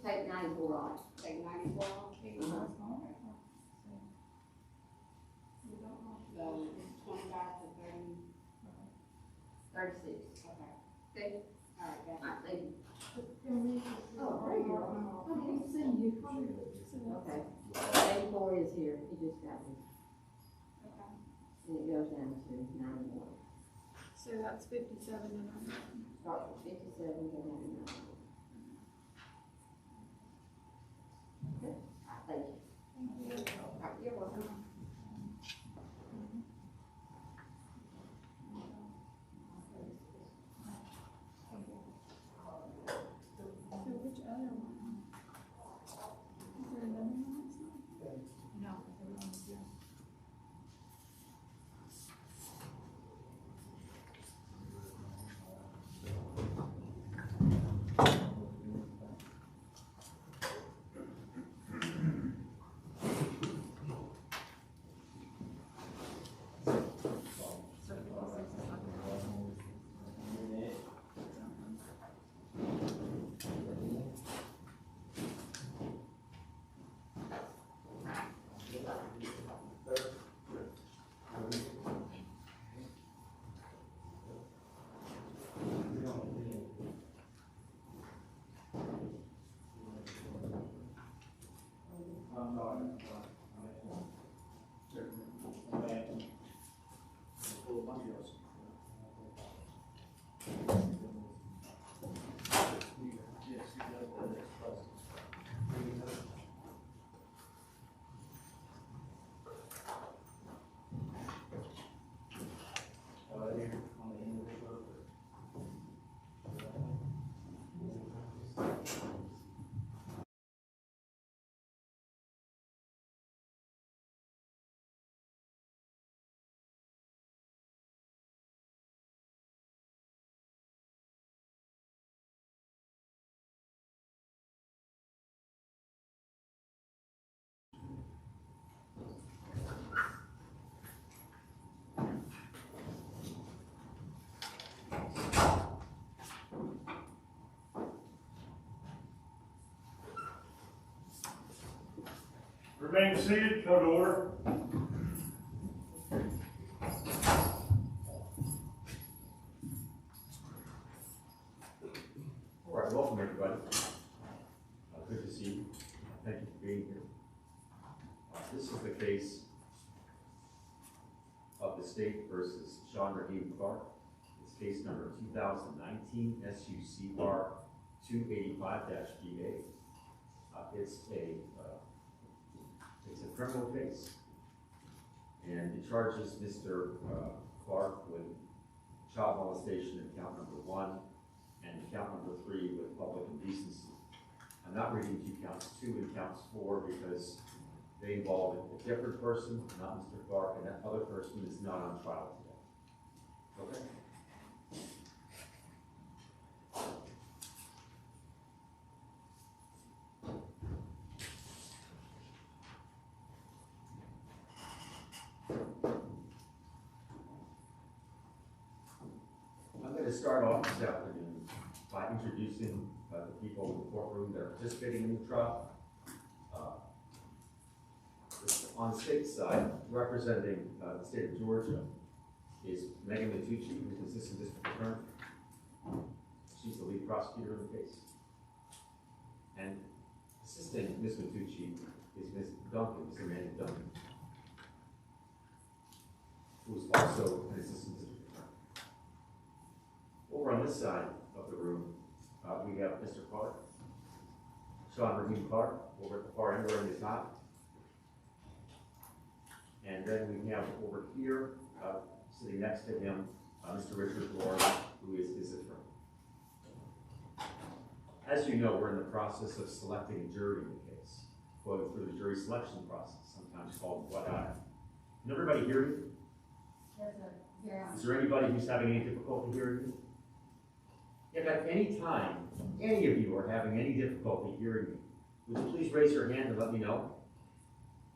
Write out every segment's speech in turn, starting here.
take 94 off. Take 94 off. So it's 25 to 30. 36. Okay. Okay. All right, All gotcha. right, thank you. Oh, there you are. I didn't see you. Okay. 84 is here, he just got me, Okay. and it goes down to 91. So that's 57 and I'm. Start with 57, go down to 91. Okay, thank you. All right, you're welcome. So which other one? Is there another one? No. Remain seated, come to order. All right, welcome everybody. Good to see you. Thank you for being here. This is the case of the state versus Sean Raheem Clark. It's case number 2019 SUCR 285-GA. It's a criminal case, and it charges Mr. Clark with child molestation in count number 1 and count number 3 with public indecency. I'm not reading counts 2 and counts 4 because they involve a different person, not Mr. Clark, and that other person is not on trial today. Okay? I'm going to start off this afternoon by introducing the people in the courtroom that are participating in the trial. On the state side, representing the state of Georgia, is Megan Matucci, who's an assistant district attorney. She's the lead prosecutor in the case. And assisting Ms. Matucci is Ms. Duncan, Ms. Amanda Duncan, who is also an assistant district attorney. Over on this side of the room, we have Mr. Clark, Sean Raheem Clark, over at the far end where he is not. And then we have over here, sitting next to him, Mr. Richard Lord, who is his attorney. As you know, we're in the process of selecting a jury in the case, going through the jury selection process, sometimes called what eye. Can everybody hear you? Yes, sir. Yeah. Is there anybody who's having any difficulty hearing you? If at any time, any of you are having any difficulty hearing me, would you please raise your hand and let me know?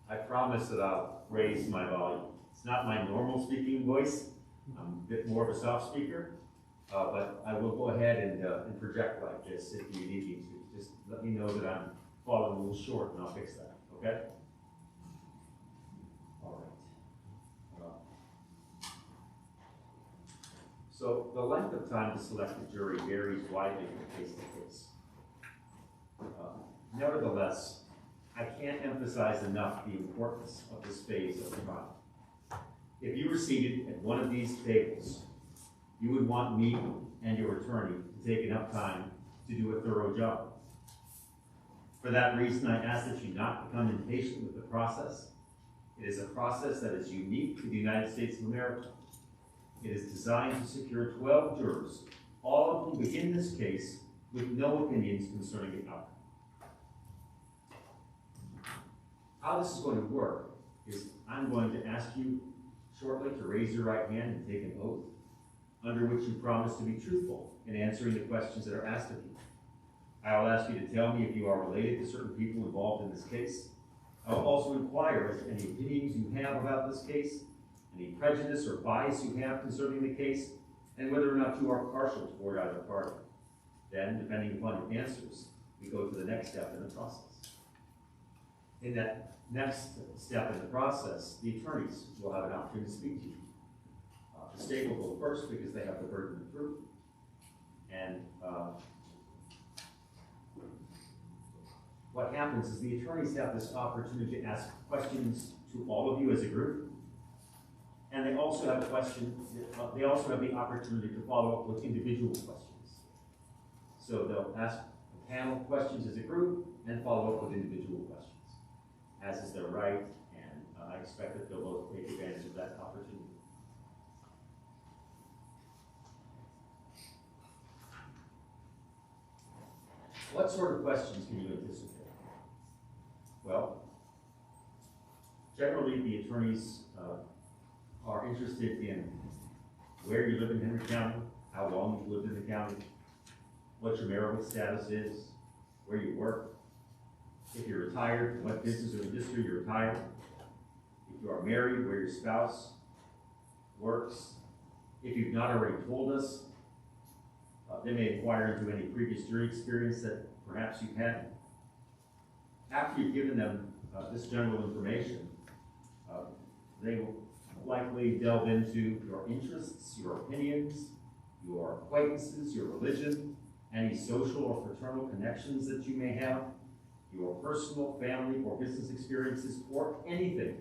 I promise that I'll raise my volume. It's not my normal speaking voice. I'm a bit more of a soft speaker, but I will go ahead and project like this if you need me to, just let me know that I'm falling a little short and I'll fix that, okay? All right. So the length of time to select a jury varies widely from case to case. Nevertheless, I can't emphasize enough the importance of this phase of the trial. If you were seated at one of these tables, you would want me and your attorney to take enough time to do a thorough job. For that reason, I ask that you not become impatient with the process. It is a process that is unique to the United States of America. It is designed to secure 12 jurors, all of whom begin this case with no opinions concerning the outcome. How this is going to work is I'm going to ask you shortly to raise your right hand and take an oath, under which you promise to be truthful in answering the questions that are asked of you. I will ask you to tell me if you are related to certain people involved in this case. I will also inquire as to any opinions you have about this case, any prejudice or bias you have concerning the case, and whether or not you are partial toward either party. Then, depending upon your answers, we go to the next step in the process. In that next step in the process, the attorneys will have an opportunity to speak to you. The state will go first because they have the burden of proof. And what happens is the attorneys have this opportunity to ask questions to all of you as a group. And they also have they also have the opportunity to follow up with individual questions. So they'll ask a panel questions as a group and follow up with individual questions, as is their right, and I expect that they'll both take advantage of that opportunity. What sort of questions can you anticipate? Well, generally the attorneys are interested in where you live in Henry County, how long you've lived in the county, what your marital status is, where you work, if you're retired, what business or industry you're retired, if you are married, where your spouse works. If you've not already told us, they may inquire into any previous jury experience that perhaps you've had. After you've given them this general information, they will likely delve into your interests, your opinions, your acquaintances, your religion, any social or fraternal connections that you may have, your personal, family, or business experiences, or anything